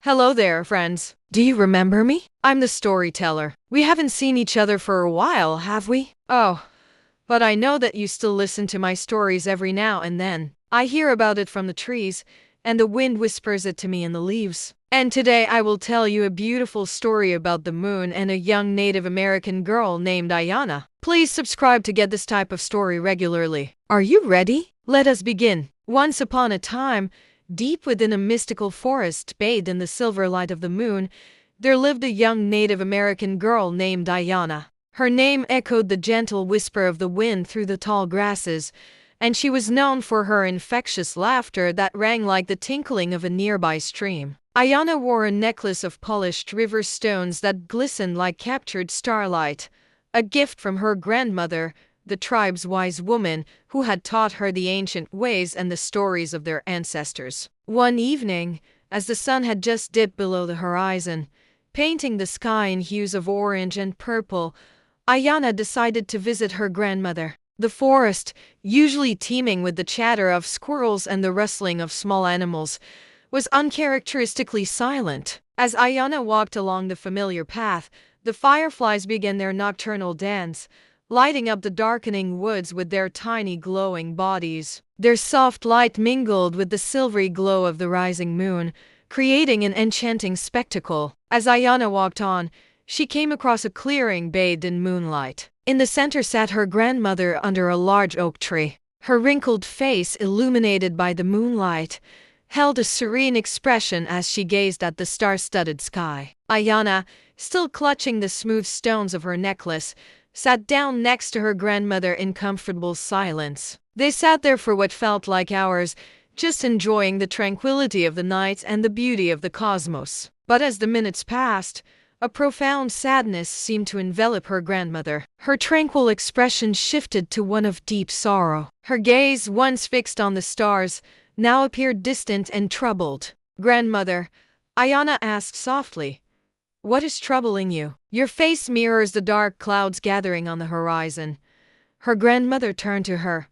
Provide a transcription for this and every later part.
Hello there, friends. Do you remember me? I'm the storyteller. We haven't seen each other for a while, have we? Oh, but I know that you still listen to my stories every now and then. I hear about it from the trees, and the wind whispers it to me in the leaves. And today I will tell you a beautiful story about the moon and a young Native American girl named Ayana. Please subscribe to get this type of story regularly. Are you ready? Let us begin. Once upon a time, deep within a mystical forest bathed in the silver light of the moon, there lived a young Native American girl named Ayana. Her name echoed the gentle whisper of the wind through the tall grasses, and she was known for her infectious laughter that rang like the tinkling of a nearby stream. Ayana wore a necklace of polished river stones that glistened like captured starlight, a gift from her grandmother, the tribe's wise woman who had taught her the ancient ways and the stories of their ancestors. One evening, as the sun had just dipped below the horizon, painting the sky in hues of orange and purple, Ayana decided to visit her grandmother. The forest, usually teeming with the chatter of squirrels and the rustling of small animals, was uncharacteristically silent. As Ayana walked along the familiar path, the fireflies began their nocturnal dance, lighting up the darkening woods with their tiny glowing bodies. Their soft light mingled with the silvery glow of the rising moon, creating an enchanting spectacle. As Ayana walked on, she came across a clearing bathed in moonlight. In the center sat her grandmother under a large oak tree. Her wrinkled face, illuminated by the moonlight, held a serene expression as she gazed at the star-studded sky. Ayana, still clutching the smooth stones of her necklace, sat down next to her grandmother in comfortable silence. They sat there for what felt like hours, just enjoying the tranquility of the night and the beauty of the cosmos. But as the minutes passed, a profound sadness seemed to envelop her grandmother. Her tranquil expression shifted to one of deep sorrow. Her gaze, once fixed on the stars, now appeared distant and troubled. "Grandmother," Ayana asked softly, "what is troubling you? Your face mirrors the dark clouds gathering on the horizon." Her grandmother turned to her,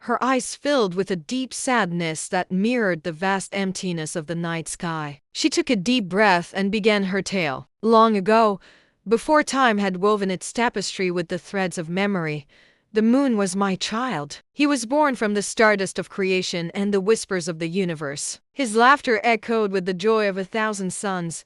her eyes filled with a deep sadness that mirrored the vast emptiness of the night sky. She took a deep breath and began her tale. "Long ago, before time had woven its tapestry with the threads of memory, the moon was my child. He was born from the stardust of creation and the whispers of the universe. His laughter echoed with the joy of 1,000 suns,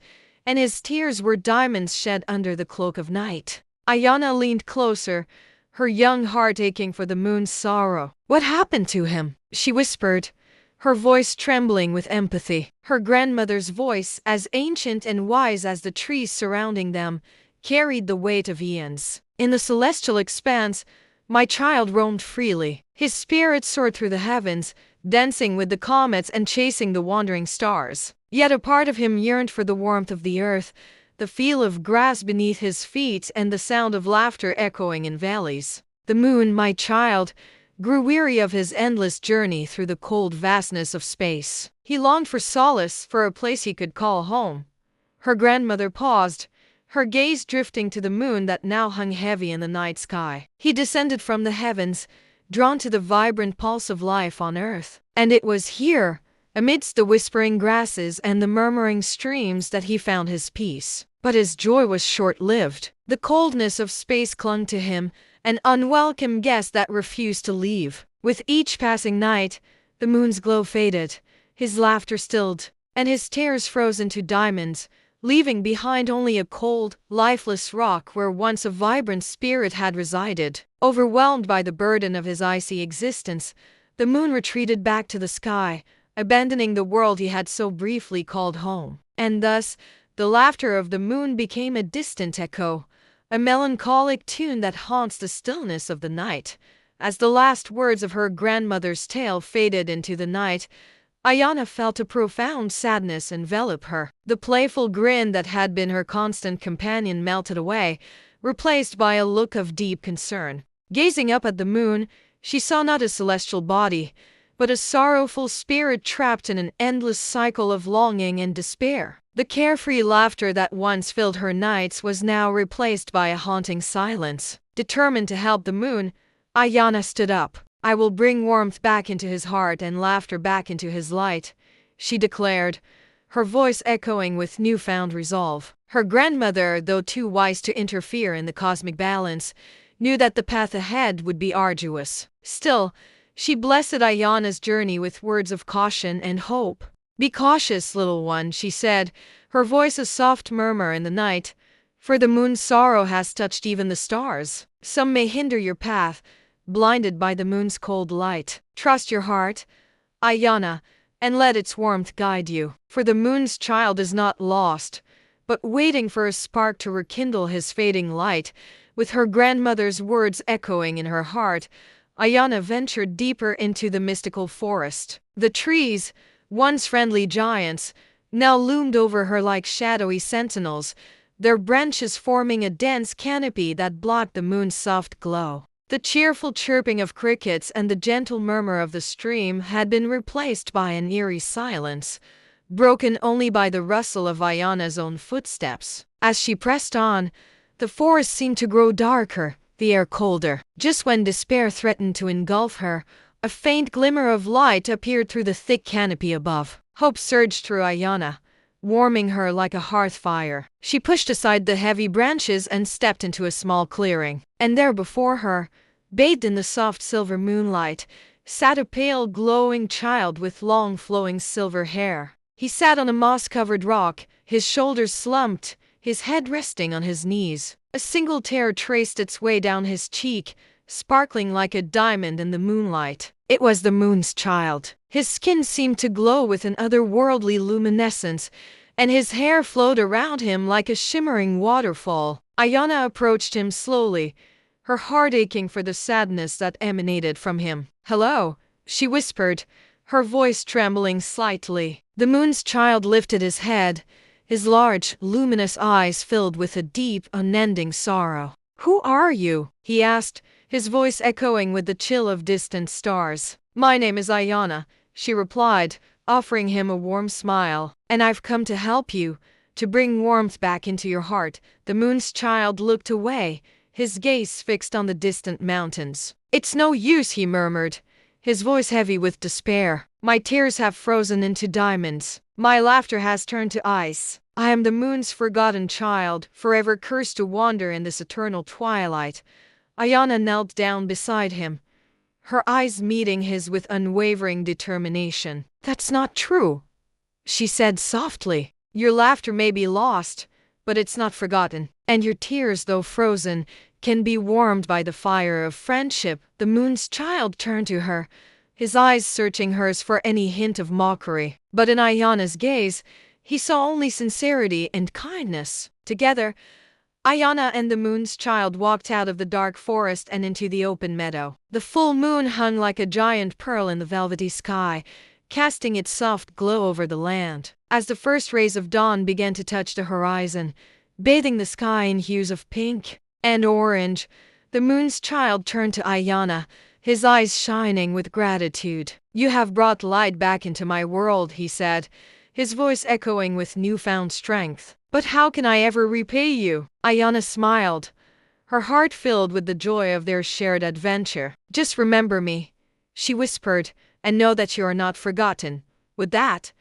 and his tears were diamonds shed under the cloak of night." Ayana leaned closer, her young heart aching for the moon's sorrow. "What happened to him?" she whispered, her voice trembling with empathy. Her grandmother's voice, as ancient and wise as the trees surrounding them, carried the weight of eons. "In the celestial expanse, my child roamed freely. His spirit soared through the heavens, dancing with the comets and chasing the wandering stars. Yet a part of him yearned for the warmth of the earth, the feel of grass beneath his feet and the sound of laughter echoing in valleys. The moon, my child, grew weary of his endless journey through the cold vastness of space. He longed for solace, for a place he could call home." Her grandmother paused, her gaze drifting to the moon that now hung heavy in the night sky. "He descended from the heavens, drawn to the vibrant pulse of life on earth. And it was here, amidst the whispering grasses and the murmuring streams, that he found his peace. But his joy was short-lived. The coldness of space clung to him, an unwelcome guest that refused to leave. With each passing night, the moon's glow faded, his laughter stilled, and his tears froze into diamonds, leaving behind only a cold, lifeless rock where once a vibrant spirit had resided." Overwhelmed by the burden of his icy existence, the moon retreated back to the sky, abandoning the world he had so briefly called home. And thus, the laughter of the moon became a distant echo, a melancholic tune that haunts the stillness of the night. As the last words of her grandmother's tale faded into the night, Ayana felt a profound sadness envelop her. The playful grin that had been her constant companion melted away, replaced by a look of deep concern. Gazing up at the moon, she saw not a celestial body, but a sorrowful spirit trapped in an endless cycle of longing and despair. The carefree laughter that once filled her nights was now replaced by a haunting silence. Determined to help the moon, Ayana stood up. "I will bring warmth back into his heart and laughter back into his light," she declared, her voice echoing with newfound resolve. Her grandmother, though too wise to interfere in the cosmic balance, knew that the path ahead would be arduous. Still, she blessed Ayana's journey with words of caution and hope. "Be cautious, little one," she said, her voice a soft murmur in the night, "for the moon's sorrow has touched even the stars. Some may hinder your path, blinded by the moon's cold light. Trust your heart, Ayana, and let its warmth guide you, for the moon's child is not lost, but waiting for a spark to rekindle his fading light." With her grandmother's words echoing in her heart, Ayana ventured deeper into the mystical forest. The trees, once friendly giants, now loomed over her like shadowy sentinels, their branches forming a dense canopy that blocked the moon's soft glow. The cheerful chirping of crickets and the gentle murmur of the stream had been replaced by an eerie silence, broken only by the rustle of Ayana's own footsteps. As she pressed on, the forest seemed to grow darker, the air colder. Just when despair threatened to engulf her, a faint glimmer of light appeared through the thick canopy above. Hope surged through Ayana, warming her like a hearth fire. She pushed aside the heavy branches and stepped into a small clearing. And there before her, bathed in the soft silver moonlight, sat a pale glowing child with long flowing silver hair. He sat on a moss-covered rock, his shoulders slumped, his head resting on his knees. A single tear traced its way down his cheek, sparkling like a diamond in the moonlight. It was the moon's child. His skin seemed to glow with an otherworldly luminescence, and his hair flowed around him like a shimmering waterfall. Ayana approached him slowly, her heart aching for the sadness that emanated from him. "Hello," she whispered, her voice trembling slightly. The moon's child lifted his head, his large, luminous eyes filled with a deep, unending sorrow. "Who are you?" he asked, his voice echoing with the chill of distant stars. "My name is Ayana," she replied, offering him a warm smile. "And I've come to help you, to bring warmth back into your heart." The moon's child looked away, his gaze fixed on the distant mountains. "It's no use," he murmured, his voice heavy with despair. "My tears have frozen into diamonds. My laughter has turned to ice. I am the moon's forgotten child, forever cursed to wander in this eternal twilight." Ayana knelt down beside him, her eyes meeting his with unwavering determination. "That's not true," she said softly. "Your laughter may be lost, but it's not forgotten. And your tears, though frozen, can be warmed by the fire of friendship." The moon's child turned to her, his eyes searching hers for any hint of mockery. But in Ayana's gaze, he saw only sincerity and kindness. Together, Ayana and the moon's child walked out of the dark forest and into the open meadow. The full moon hung like a giant pearl in the velvety sky, casting its soft glow over the land. As the first rays of dawn began to touch the horizon, bathing the sky in hues of pink and orange, the moon's child turned to Ayana, his eyes shining with gratitude. "You have brought light back into my world," he said, his voice echoing with newfound strength. "But how can I ever repay you?" Ayana smiled, her heart filled with the joy of their shared adventure. "Just remember me," she whispered, "and know that you are not forgotten." With that,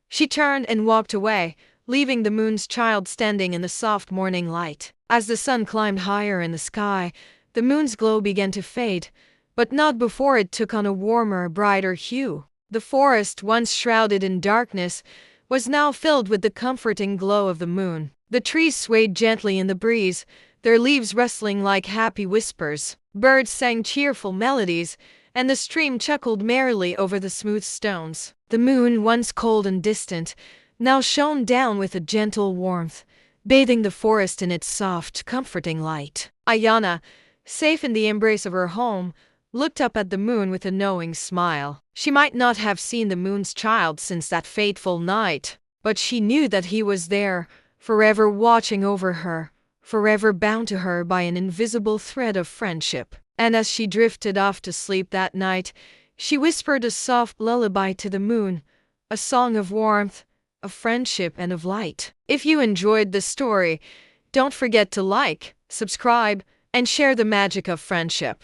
she turned and walked away, leaving the moon's child standing in the soft morning light. As the sun climbed higher in the sky, the moon's glow began to fade, but not before it took on a warmer, brighter hue. The forest, once shrouded in darkness, was now filled with the comforting glow of the moon. The trees swayed gently in the breeze, their leaves rustling like happy whispers. Birds sang cheerful melodies, and the stream chuckled merrily over the smooth stones. The moon, once cold and distant, now shone down with a gentle warmth, bathing the forest in its soft, comforting light. Ayana, safe in the embrace of her home, looked up at the moon with a knowing smile. She might not have seen the moon's child since that fateful night, but she knew that he was there, forever watching over her, forever bound to her by an invisible thread of friendship. And as she drifted off to sleep that night, she whispered a soft lullaby to the moon, a song of warmth, of friendship, and of light. If you enjoyed this story, don't forget to like, subscribe, and share the magic of friendship.